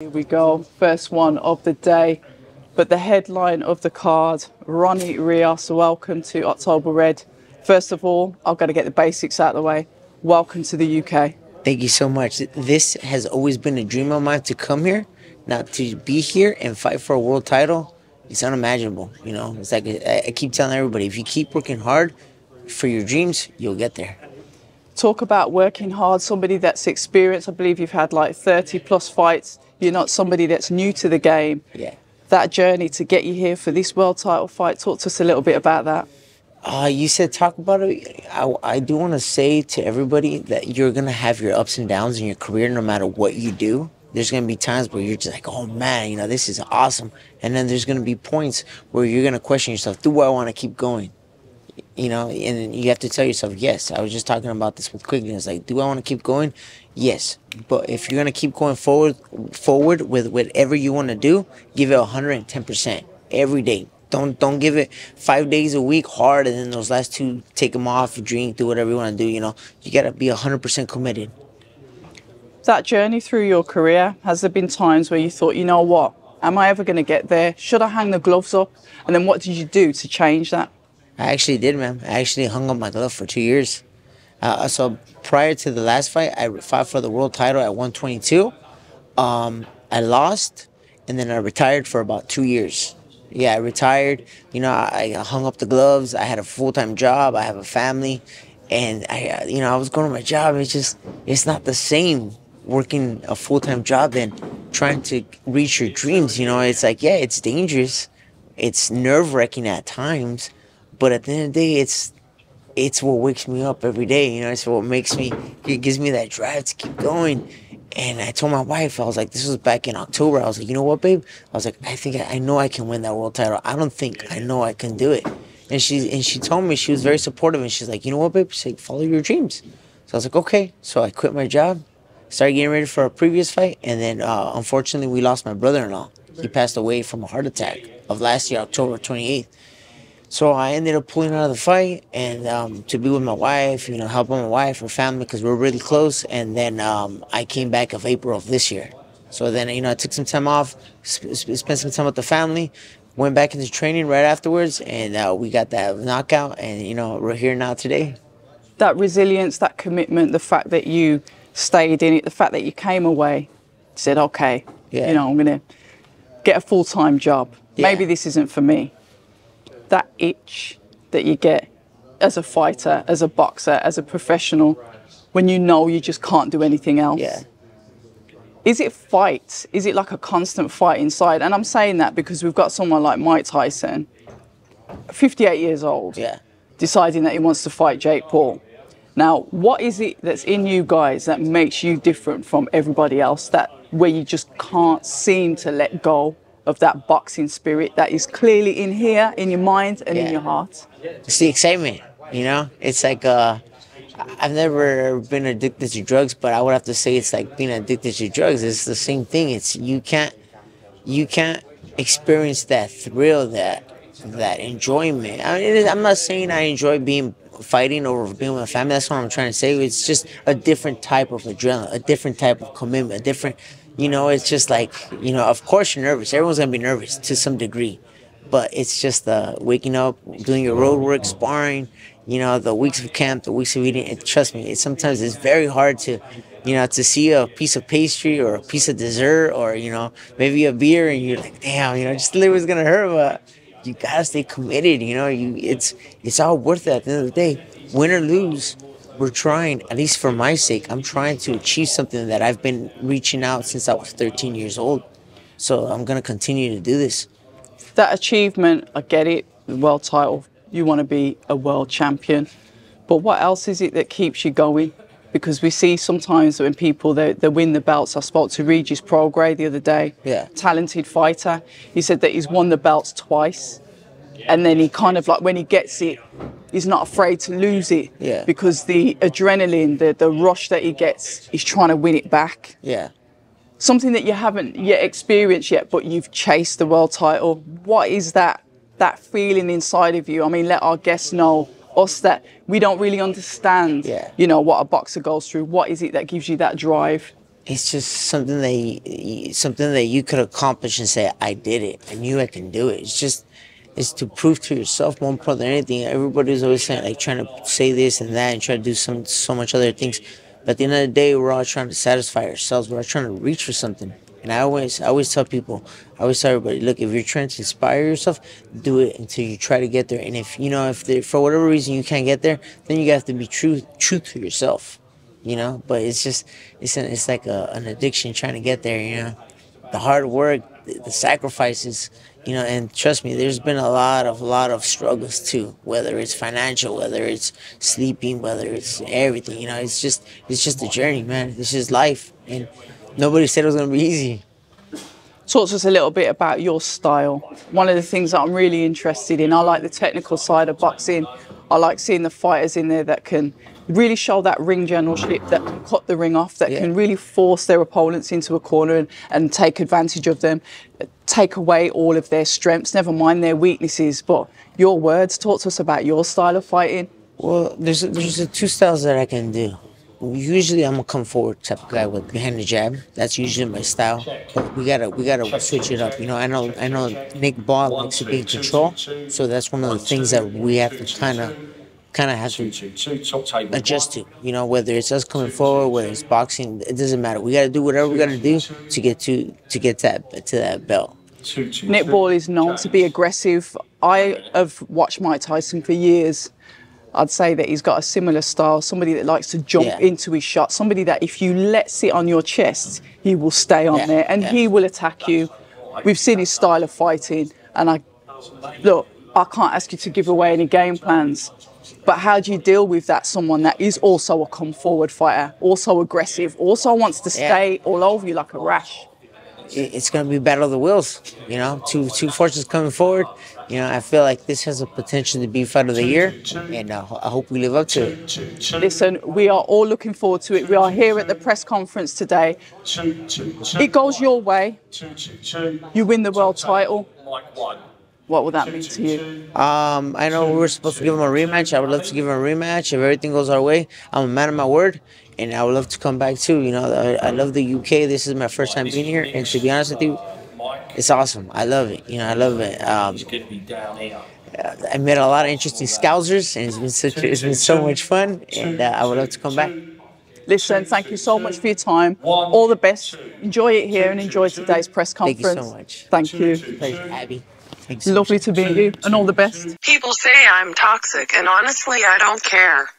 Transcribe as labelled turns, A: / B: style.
A: Here we go, first one of the day. But the headline of the card, Ronni Rios, welcome to October Red. First of all, I've got to get the basics out of the way. Welcome to the UK.
B: Thank you so much. This has always been a dream of mine to come here. Now, to be here and fight for a world title, it's unimaginable. You know, it's like I keep telling everybody, if you keep working hard for your dreams, you'll get there.
A: Talk about working hard, somebody that's experienced. I believe you've had like 30 plus fights. You're not somebody that's new to the game.
B: Yeah.
A: That journey to get you here for this world title fight, talk to us a little bit about that.
B: You said talk about it. I do want to say to everybody that you're going to have your ups and downs in your career no matter what you do. There's going to be times where you're just like, oh man, you know, this is awesome. And then there's going to be points where you're going to question yourself, do I want to keep going? You know, and you have to tell yourself, yes. I was just talking about this with quickness. Like, do I want to keep going? Yes. But if you're going to keep going forward with whatever you want to do, give it 110% every day. Don't give it 5 days a week hard, and then those last two, take them off, drink, do whatever you want to do, you know. You got to be 100% committed.
A: That journey through your career, has there been times where you thought, you know what, am I ever going to get there? Should I hang the gloves up? And then what did you do to change that?
B: I actually did, man. I actually hung up my glove for 2 years. So prior to the last fight, I fought for the world title at 122. I lost, and then I retired for about 2 years. Yeah, I retired. You know, I hung up the gloves. I had a full-time job. I have a family. And, I was going to my job. It's not the same working a full-time job than trying to reach your dreams. You know, it's like, yeah, it's dangerous. It's nerve-wracking at times. But at the end of the day, it's what wakes me up every day. You know, it's what it gives me that drive to keep going. And I told my wife, I was like, this was back in October. I was like, you know what, babe? I was like, I know I can win that world title. I know I can do it. And she told me, she was very supportive. And she's like, you know what, babe? She's like, follow your dreams. So I was like, okay. So I quit my job, started getting ready for a previous fight. And then, unfortunately, we lost my brother-in-law. He passed away from a heart attack of last year, October 28th. So I ended up pulling out of the fight and to be with my wife, you know, helping my wife, her family, because we're really close. And then I came back of April of this year. So then, you know, I took some time off, spent some time with the family, went back into training right afterwards, and we got that knockout. And, you know, we're here now today.
A: That resilience, that commitment, the fact that you stayed in it, the fact that you came away, said, okay,
B: yeah,
A: you know, I'm going to get a full-time job.
B: Yeah.
A: Maybe this isn't for me. That itch that you get as a fighter, as a boxer, as a professional, when you know you just can't do anything else.
B: Yeah.
A: Is it fight? Is it like a constant fight inside? And I'm saying that because we've got someone like Mike Tyson, 58 years old,
B: yeah,
A: deciding that he wants to fight Jake Paul. Now, what is it that's in you guys that makes you different from everybody else, that where you just can't seem to let go of that boxing spirit that is clearly in here, in your mind and in your heart?
B: It's the excitement, you know? It's like, I've never been addicted to drugs, but I would have to say it's like being addicted to drugs. It's the same thing. It's, you can't experience that thrill, that enjoyment. I mean, I'm not saying I enjoy fighting or being with my family. That's what I'm trying to say. It's just a different type of adrenaline, a different type of commitment, a different, you know, it's just like, you know, of course you're nervous. Everyone's going to be nervous to some degree. But it's just waking up, doing your road work, sparring, you know, the weeks of camp, the weeks of eating. Trust me, sometimes it's very hard to, you know, to see a piece of pastry or a piece of dessert or, you know, maybe a beer and you're like, damn, you know, just a little bit's going to hurt. But you got to stay committed, you know. It's all worth it at the end of the day. Win or lose, we're trying, at least for my sake, I'm trying to achieve something that I've been reaching out since I was 13 years old. So I'm going to continue to do this.
A: That achievement, I get it, the world title, you want to be a world champion. But what else is it that keeps you going? Because we see sometimes when people, they win the belts. I spoke to Regis Prograis the other day, talented fighter. He said that he's won the belts twice. And then he kind of like, when he gets it, he's not afraid to lose it.
B: Yeah.
A: Because the adrenaline, the rush that he gets, he's trying to win it back.
B: Yeah.
A: Something that you haven't yet experienced yet, but you've chased the world title. What is that feeling inside of you? I mean, let our guests know, us that we don't really understand, you know, what a boxer goes through. What is it that gives you that drive?
B: it's just something that you could accomplish and say, I did it. I knew I can do it. It's to prove to yourself more important than anything. Everybody's always saying, like, trying to say this and that and try to do so much other things. But at the end of the day, we're all trying to satisfy ourselves. We're all trying to reach for something. And I always tell people, I always tell everybody, look, if you're trying to inspire yourself, do it until you try to get there. And if for whatever reason you can't get there, then you have to be true to yourself, But it's like an addiction trying to get there, The hard work, the sacrifices, and trust me, there's been a lot of struggles too, whether it's financial, whether it's sleeping, whether it's everything, It's just a journey, man. It's just life. And nobody said it was going to be easy.
A: Talk to us a little bit about your style. One of the things that I'm really interested in, I like the technical side of boxing. I like seeing the fighters in there that can really show that ring generalship, that can cut the ring off, that can really force their opponents into a corner and take advantage of them, take away all of their strengths, never mind their weaknesses. But your words, talk to us about your style of fighting.
B: Well, there's two styles that I can do. Usually I'm a come forward type of guy with behind the jab. That's usually my style. But we gotta switch it up. I know Nick Ball likes to be in control, so that's one of the things that we have to kind of have to adjust to. Whether it's us coming forward, whether it's boxing, it doesn't matter. We gotta do whatever we gotta do to get to that belt.
A: Nick Ball is known to be aggressive. I have watched Mike Tyson for years. I'd say that he's got a similar style, somebody that likes to jump into his shot, somebody that if you let sit on your chest, he will stay on there and he will attack you. We've seen his style of fighting, and I can't ask you to give away any game plans, but how do you deal with that? Someone that is also a come forward fighter, also aggressive, also wants to stay all over you like a rash.
B: It's going to be battle of the wills, two forces coming forward. I feel like this has a potential to be fight of the year, and I hope we live up to it.
A: Listen, we are all looking forward to it. We are here at the press conference today. It goes your way. You win the world title. What will that mean to you?
B: I know we were supposed to give him a rematch. I would love to give him a rematch if everything goes our way. I'm a man of my word, and I would love to come back too. I love the UK. This is my first time being here, and to be honest with you, it's awesome. I love it. I love it. I met a lot of interesting Scousers, and it's been so much fun, and I would love to come back.
A: Listen, thank you so much for your time. All the best. Enjoy it here and enjoy today's press conference.
B: Thank you so much.
A: Thank you.
B: Pleasure, Abby.
A: Lovely to meet you, and all the best.
C: People say I'm toxic, and honestly, I don't care.